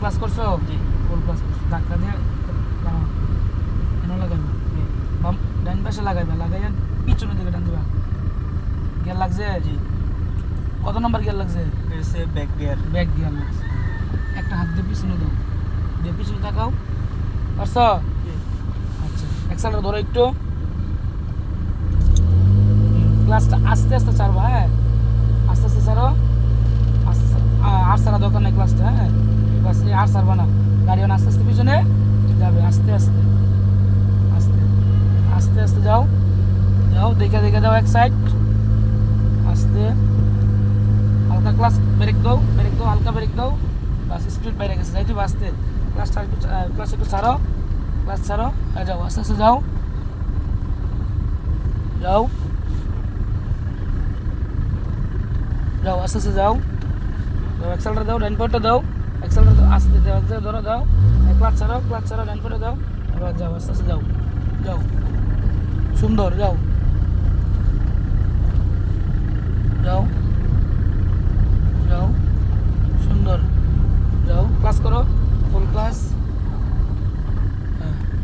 Class করছো? জি। ফুল class করছো। ধাক্কা দিয়ে লাগাও। এনে লাগাইবা। বাম ডান পাশে লাগাইবা, লাগাইয়া পিছনের দিকে টান দিবা। গিয়ার লাগছে? জি। কত নম্বর গিয়ার লাগছে? এসে ব্যাক গিয়ার। ব্যাক গিয়ার লাগছে। একটা হাত দিয়ে পিছনে দাও, দিয়ে পিছনে তাকাও। পারছো? জি। আচ্ছা, অ্যাক্সেলারেটর ধরো একটু। ক্লাসটা আস্তে আস্তে ছাড়বা, হ্যাঁ আস্তে আস্তে ছাড়ো, আস্তে আস্তে। আর ছাড়া দরকার নেই ক্লাসটা, হ্যাঁ ক্লাস আর ছাড়বা না। গাড়ি আস্তে আস্তে পিছনে যাবে, আস্তে আস্তে আস্তে আস্তে আস্তে যাও, যাও দেখে দেখে যাও এক সাইড আস্তে। হালকা ক্লাস ব্রেক দাও, ব্রেক দাও, হালকা ব্রেক দাও। বাস স্পিড বাইরে গেছে, যাইতে আস্তে। ক্লাসটা একটু ক্লাস একটু ছাড়ো, ক্লাস ছাড়ো, যাও আস্তে আস্তে যাও, যাও যাও আস্তে আস্তে যাও, যাও অ্যাক্সেলারেটর দাও, ডান পাটা দাও, অ্যাক্সেলারেটর দাও, আস্তে দাও, ধরো দাও, ক্লাচ ছাড়াও, ডান পাটা দাও, এবার যাও আস্তে আস্তে যাও, যাও সুন্দর যাও।